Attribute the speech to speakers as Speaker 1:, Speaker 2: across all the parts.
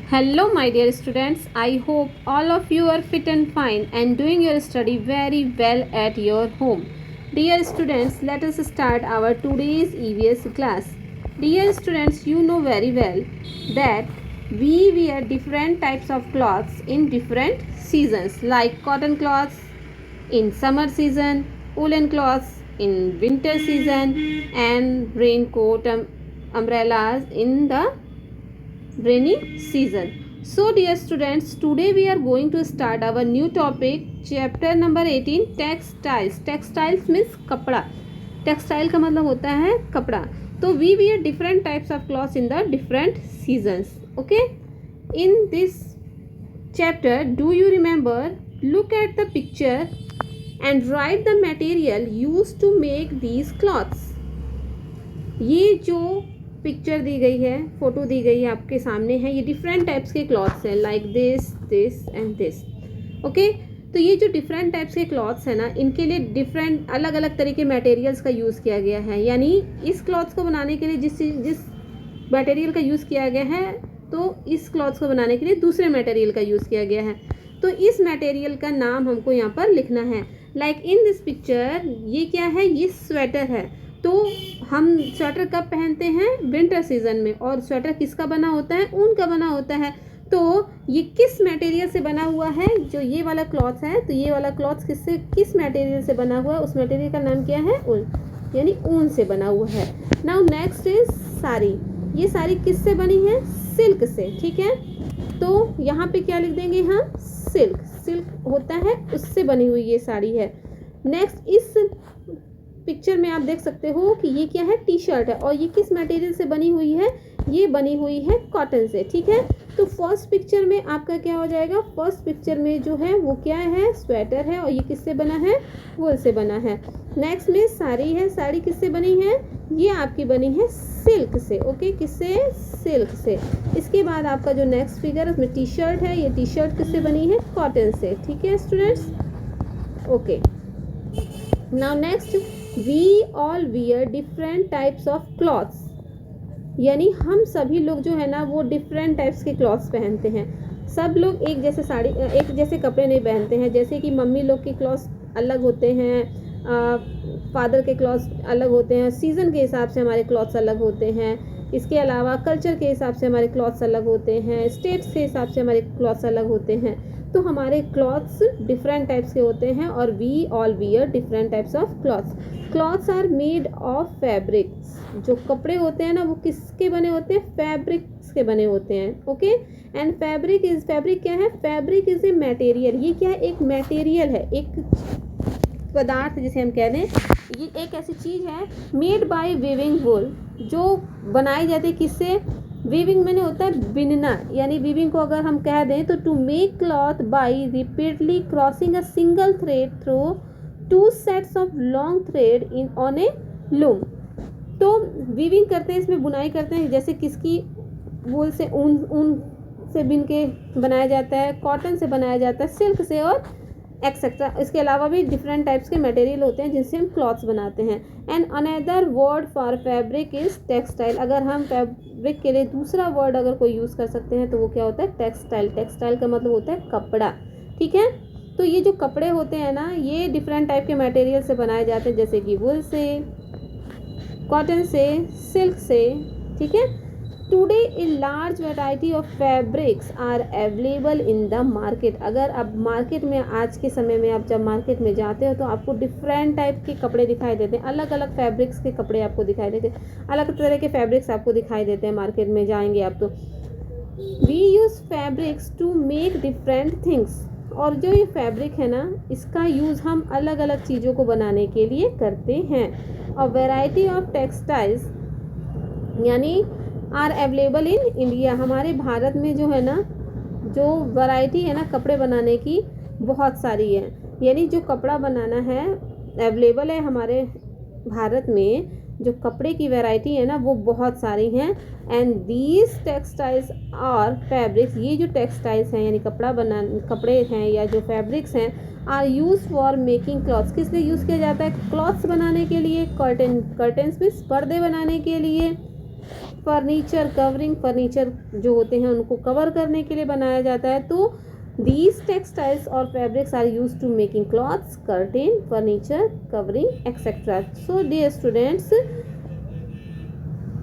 Speaker 1: Hello, my dear students. I hope all of you are fit and fine and doing your study very well at your home. Dear students, let us start our today's EVS class. Dear students, you know very well that we wear different types of clothes in different seasons, like cotton cloths in summer season, woolen cloths in winter season, and raincoat umbrellas in the rainy season. So dear students, today we are going to start our new topic, chapter number 18, textiles. Textiles means कपड़ा. Textile का मतलब होता है कपड़ा. तो we wear different types of clothes in the different seasons. Okay, in this chapter, do you remember, look at the picture and write the material used to make these cloths. ये जो picture दी गई है, photo दी गई है आपके सामने है, ये डिफरेंट टाइप्स के क्लॉथ्स हैं, like this this and this. Okay, तो ये जो डिफरेंट टाइप्स के क्लॉथ्स हैं ना, इनके लिए डिफरेंट अलग अलग तरह के मटेरियल्स का यूज़ किया गया है. यानी इस क्लॉथ्स को बनाने के लिए जिस मटेरियल का यूज़ किया गया है, तो इस क्लॉथ्स को बनाने के लिए दूसरे मटेरियल का यूज़ किया गया है. तो इस मटेरियल का नाम हमको यहाँ पर लिखना है. लाइक इन दिस पिक्चर, ये क्या है, ये स्वेटर है. तो हम स्वेटर कब पहनते हैं? विंटर सीजन में. और स्वेटर किसका बना होता है? ऊन का बना होता है. तो ये किस मटेरियल से बना हुआ है? जो ये वाला क्लॉथ है, तो ये वाला क्लॉथ किस मटेरियल से बना हुआ है? उस मटेरियल का नाम क्या है? ऊन, यानी ऊन से बना हुआ है. Now next is sari. ये साड़ी किससे बनी है? सिल्क से. ठीक है, तो यहाँ पे क्या लिख देंगे हम? सिल्क. सिल्क होता है, उससे बनी हुई ये साड़ी है. नेक्स्ट, इस पिक्चर में आप देख सकते हो कि ये क्या है? टी शर्ट है. और ये किस मटेरियल से बनी हुई है? ये बनी हुई है कॉटन से. ठीक है, तो फर्स्ट पिक्चर में आपका क्या हो जाएगा? फर्स्ट पिक्चर में जो है वो क्या है? स्वेटर है. और ये किससे बना है? वूल से बना है. नेक्स्ट में साड़ी है. साड़ी किससे बनी है? ये आपकी बनी है सिल्क से. ओके, किससे? सिल्क से. इसके बाद आपका जो नेक्स्ट फिगर, उसमें टी शर्ट है. ये टी शर्ट किससे बनी है? कॉटन से. ठीक है students, okay. Now next, we all wear different types of clothes. यानी हम सभी लोग जो है ना, वो डिफरेंट टाइप्स के क्लॉथ्स पहनते हैं. सब लोग एक जैसे साड़ी, एक जैसे कपड़े नहीं पहनते हैं. जैसे कि मम्मी लोग के क्लॉथ्स अलग होते हैं, फादर के क्लॉथ्स अलग होते हैं, सीज़न के हिसाब से हमारे क्लॉथ्स अलग होते हैं. इसके अलावा कल्चर के हिसाब से हमारे क्लॉथ्स अलग होते हैं, स्टेट्स के हिसाब से हमारे क्लॉथ्स अलग होते हैं. तो हमारे क्लॉथ्स डिफरेंट टाइप्स के होते हैं. और we all wear different types of clothes. Clothes are made of fabrics. जो कपड़े होते हैं ना, वो किसके बने होते हैं? फैब्रिक्स के बने होते हैं. ओके, एंड फैब्रिक क्या है? Fabric is a material. ये क्या है? एक मटेरियल है, एक पदार्थ जिसे हम कह दें. ये एक ऐसी चीज़ है, मेड बाय वीविंग वूल, जो बनाई जाती है किससे? वीविंग मैंने होता है बिनना. यानी वीविंग को अगर हम कह दें तो to make cloth by repeatedly crossing a single thread through two sets of long thread in on a loom. तो वीविंग करते हैं, इसमें बुनाई करते हैं. जैसे किसकी? वूल से, ऊन से बिन के बनाया जाता है, कॉटन से बनाया जाता है, सिल्क से, और एक्सेट्रा. इसके अलावा भी डिफरेंट टाइप्स के मटेरियल होते हैं जिनसे हम क्लॉथ्स बनाते हैं. And another word for fabric is textile. अगर हम फैब्रिक के लिए दूसरा वर्ड अगर कोई यूज़ कर सकते हैं तो वो क्या होता है? टेक्सटाइल. टेक्सटाइल का मतलब होता है कपड़ा. ठीक है, तो ये जो कपड़े होते हैं ना, ये डिफरेंट टाइप के मटेरियल से बनाए जाते हैं, जैसे कि वूल से, कॉटन से, सिल्क से. ठीक है, today a large variety of fabrics are available in the market. अगर अब मार्केट में, आज के समय में आप जब मार्केट में जाते हो तो आपको डिफरेंट टाइप के कपड़े दिखाई देते हैं. अलग अलग फैब्रिक्स के कपड़े आपको दिखाई देते हैं, अलग तरह के फैब्रिक्स आपको दिखाई देते हैं. मार्केट में जाएंगे आप तो we use fabrics to make different things. और जो ये फैब्रिक है ना, इसका यूज़ हम अलग अलग चीज़ों को बनाने के लिए करते हैं. और वैरायटी ऑफ टेक्सटाइल्स यानी आर अवेलेबल इन इंडिया. हमारे भारत में जो है ना, जो वैरायटी है ना कपड़े बनाने की, बहुत सारी है. यानी जो कपड़ा बनाना है अवेलेबल है हमारे भारत में, जो कपड़े की वैरायटी है ना, वो बहुत सारी हैं. एंड दीज टेक्सटाइल्स और फैब्रिक्स, ये जो टेक्सटाइल्स हैं यानी कपड़े हैं या जो फैब्रिक्स हैं, are use for making clothes. किस लिए यूज़ किया जाता है? क्लॉथ्स बनाने के लिए. कर्टन्स में पर्दे बनाने के लिए. फर्नीचर कवरिंग, फर्नीचर जो होते हैं उनको कवर करने के लिए बनाया जाता है। तो these textiles or fabrics are used to making cloths, curtain, furniture, covering, etc. So dear students,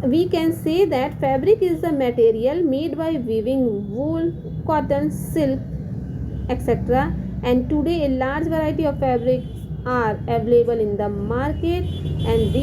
Speaker 1: we can say that fabric is the material made by weaving wool, cotton, silk, etc. And today a large variety of fabrics are available in the market, and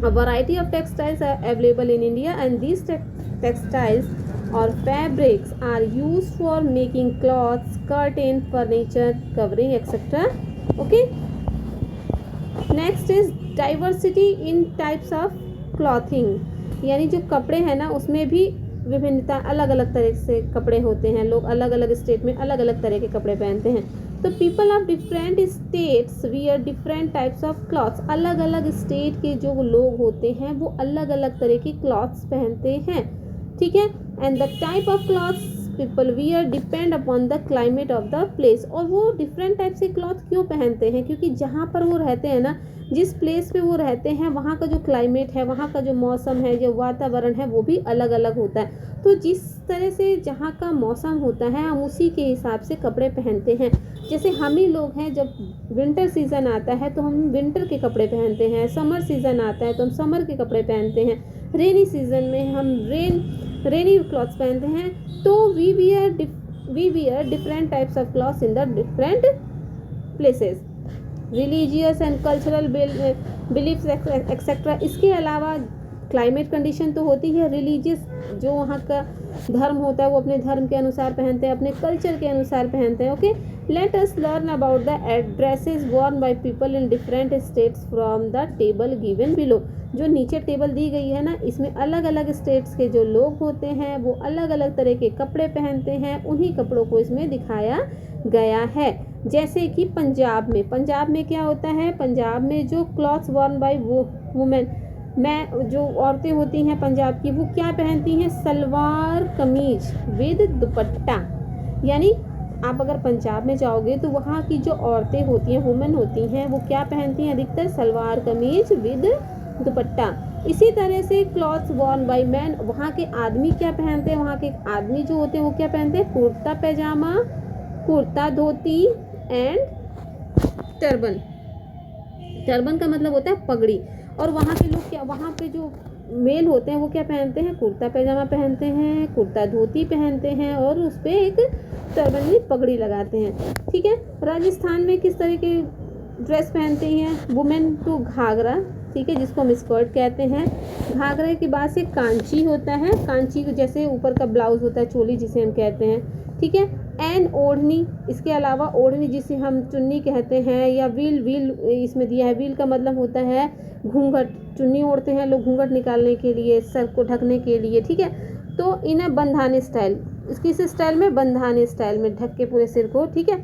Speaker 1: a variety of textiles are available in India, and these textiles or fabrics are used for making cloths, curtain, furniture, covering, etc. Okay, next is diversity in types of clothing, यानी जो कपड़े हैं ना उसमें भी विभिन्नता, अलग अलग तरह से कपड़े होते हैं, लोग अलग अलग स्टेट में अलग अलग तरह के कपड़े पहनते हैं। तो people of different states wear different types of clothes, अलग अलग स्टेट के जो लोग होते हैं वो अलग अलग तरह की क्लॉथ्स पहनते हैं, ठीक है। And the type of clothes people wear depend upon the climate of the place, और वो डिफरेंट टाइप से क्लॉथ क्यों पहनते हैं, क्योंकि जहाँ पर वो रहते हैं ना, जिस प्लेस पे वो रहते हैं वहाँ का जो क्लाइमेट है, वहाँ का जो मौसम है, जो वातावरण है वो भी अलग अलग होता है। तो जिस तरह से जहाँ का मौसम होता है हम उसी के हिसाब से कपड़े पहनते हैं। जैसे हम ही लोग हैं, जब विंटर सीज़न आता है तो हम विंटर के कपड़े पहनते हैं, समर सीज़न आता है तो हम समर के कपड़े पहनते हैं, रेनी सीज़न में हम रेनी क्लॉथ्स पहनते हैं। तो we wear different types of clothes in the different places, religious and cultural beliefs etcetera. इसके अलावा क्लाइमेट कंडीशन तो होती है, रिलीजियस जो वहाँ का धर्म होता है वो अपने धर्म के अनुसार पहनते हैं, अपने कल्चर के अनुसार पहनते हैं। Okay, let us learn about the dresses worn by people in different states from the table given below. जो नीचे टेबल दी गई है ना, इसमें अलग अलग स्टेट्स के जो लोग होते हैं वो अलग अलग तरह के कपड़े पहनते हैं, उन्हीं कपड़ों को इसमें दिखाया गया है। जैसे कि पंजाब में क्या होता है, पंजाब में जो क्लॉथ्स वर्न बाय वुमेन, जो औरतें होती हैं पंजाब की, वो क्या पहनती हैं, सलवार कमीज विद दुपट्टा। यानी आप अगर पंजाब में जाओगे तो वहाँ की जो औरतें होती हैं, वुमेन होती हैं, वो क्या पहनती हैं, अधिकतर सलवार कमीज विद दुपट्टा। इसी तरह से क्लॉथ्स वॉर्न बाय मैन, वहाँ के आदमी क्या पहनते हैं, वहाँ के आदमी जो होते हैं वो क्या पहनते हैं, कुर्ता पैजामा, kurta dhoti and turban. Turban का मतलब होता है पगड़ी। और वहाँ के लोग क्या, वहाँ पे जो मेल होते हैं वो क्या पहनते हैं, कुर्ता पैजामा पहनते हैं, कुर्ता धोती पहनते हैं और उस पर एक टर्बन में पगड़ी लगाते हैं, ठीक है। राजस्थान में किस तरह के ड्रेस पहनते हैं वुमेन, तो घाघरा, ठीक है, जिसको हम स्कर्ट कहते हैं। घाघरे के बाद से कांची होता है, कांची जैसे ऊपर का ब्लाउज होता है, चोली जिसे हम कहते हैं, ठीक है। एंड ओढ़नी, इसके अलावा ओढ़नी जिसे हम चुन्नी कहते हैं, या व्हील इसमें दिया है। व्हील का मतलब होता है घूंघट, चुन्नी ओढ़ते हैं लोग घूंघट निकालने के लिए, सर को ढकने के लिए, ठीक है। तो इन बंधानी स्टाइल, इस स्टाइल में बंधानी स्टाइल में ढक के पूरे सिर को, ठीक है।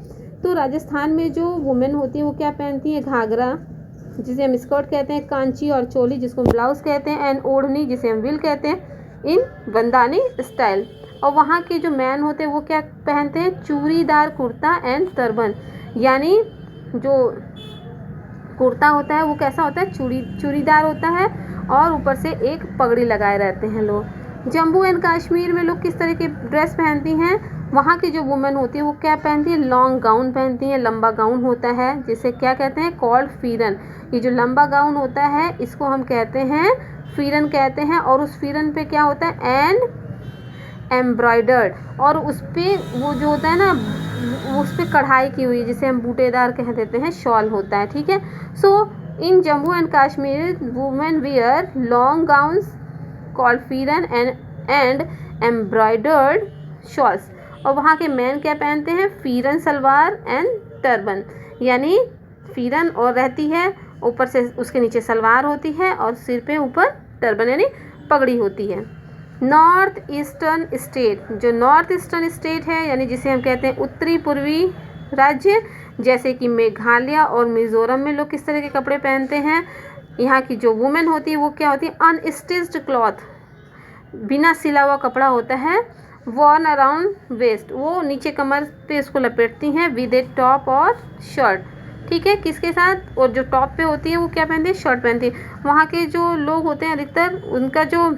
Speaker 1: तो राजस्थान में जो वुमेन होती है वो क्या पहनती है, घाघरा जिसे हम स्कर्ट कहते हैं, कांची और चोली जिसको हम ब्लाउज कहते हैं, एंड ओढ़नी जिसे हम व्हील कहते हैं, इन बंधानी स्टाइल। और वहाँ के जो मैन होते हैं वो क्या पहनते हैं, चूड़ीदार कुर्ता एंड टर्बन। यानी जो कुर्ता होता है वो कैसा होता है, चूड़ीदार होता है और ऊपर से एक पगड़ी लगाए रहते हैं लोग। जम्मू एंड कश्मीर में लोग किस तरह के ड्रेस पहनती हैं, वहाँ की जो वुमेन होती है वो क्या पहनती है, लॉन्ग गाउन पहनती है, लंबा गाउन होता है जिसे क्या कहते हैं, कॉल्ड फीरन। ये जो लंबा गाउन होता है इसको हम कहते हैं फीरन कहते हैं। और उस फीरन पे क्या होता है, एंड एम्ब्रॉयडर्ड, और उस पर वो जो होता है ना, उस पर कढ़ाई की हुई जिसे हम बूटेदार कह देते हैं, शॉल होता है, ठीक है। So in Jammu and Kashmir women wear long gowns called pheran and embroidered shawls. और वहाँ के मैन क्या पहनते हैं, फीरन सलवार एंड टर्बन। यानी फीरन और रहती है, ऊपर से उसके नीचे सलवार होती है और सिर पे ऊपर टर्बन यानी पगड़ी होती है। नॉर्थ ईस्टर्न स्टेट, जो नॉर्थ ईस्टर्न स्टेट है यानी जिसे हम कहते हैं उत्तरी पूर्वी राज्य, जैसे कि मेघालय और मिज़ोरम में लोग किस तरह के कपड़े पहनते हैं। यहाँ की जो वुमेन होती है वो क्या होती है, अनस्टिच्ड क्लॉथ, बिना सिला हुआ कपड़ा होता है, वॉर्न अराउंड वेस्ट, वो नीचे कमर पे इसको लपेटती हैं, विद ए टॉप और शर्ट, ठीक है, किसके साथ, और जो टॉप पे होती है वो क्या पहनती है, शर्ट पहनती है। वहाँ के जो लोग होते हैं अधिकतर उनका जो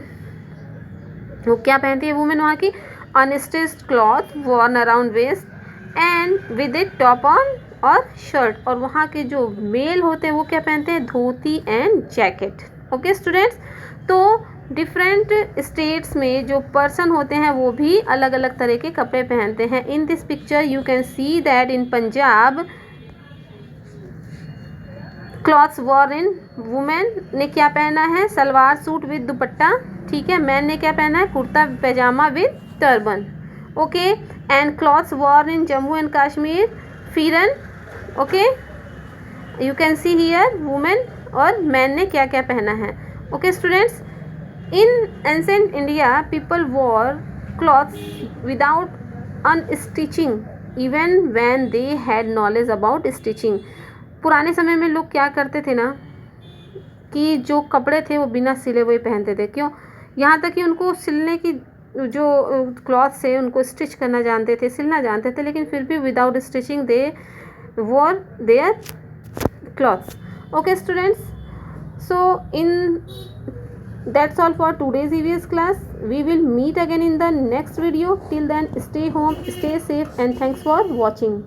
Speaker 1: वो क्या पहनती है वुमेन वहाँ की, unstitched cloth worn around waist and with it top on और शर्ट। और वहाँ के जो मेल होते हैं वो क्या पहनते हैं, धोती एंड जैकेट। ओके स्टूडेंट्स, तो डिफरेंट स्टेट्स में जो पर्सन होते हैं वो भी अलग अलग तरह के कपड़े पहनते हैं। In this picture you can see that in Punjab clothes wore in, women ने क्या पहना है, सलवार सूट विद दुपट्टा, ठीक है। मैन ने क्या पहना है, kurta pyjama with turban, okay. And clothes wore in Jammu and Kashmir, pheran, okay. You can see here women और मैन ने क्या क्या पहना है। Okay students, in ancient India people wore clothes without unstitching even when they had knowledge about stitching. पुराने समय में लोग क्या करते थे ना कि जो कपड़े थे वो बिना सिले हुए पहनते थे। क्यों, यहाँ तक कि उनको सिलने की जो क्लॉथ से उनको स्टिच करना जानते थे, सिलना जानते थे, लेकिन फिर भी without stitching they wore their clothes. Okay students, so in that's all for today's EVS class. We will meet again in the next video. Till then, stay home, stay safe, and thanks for watching.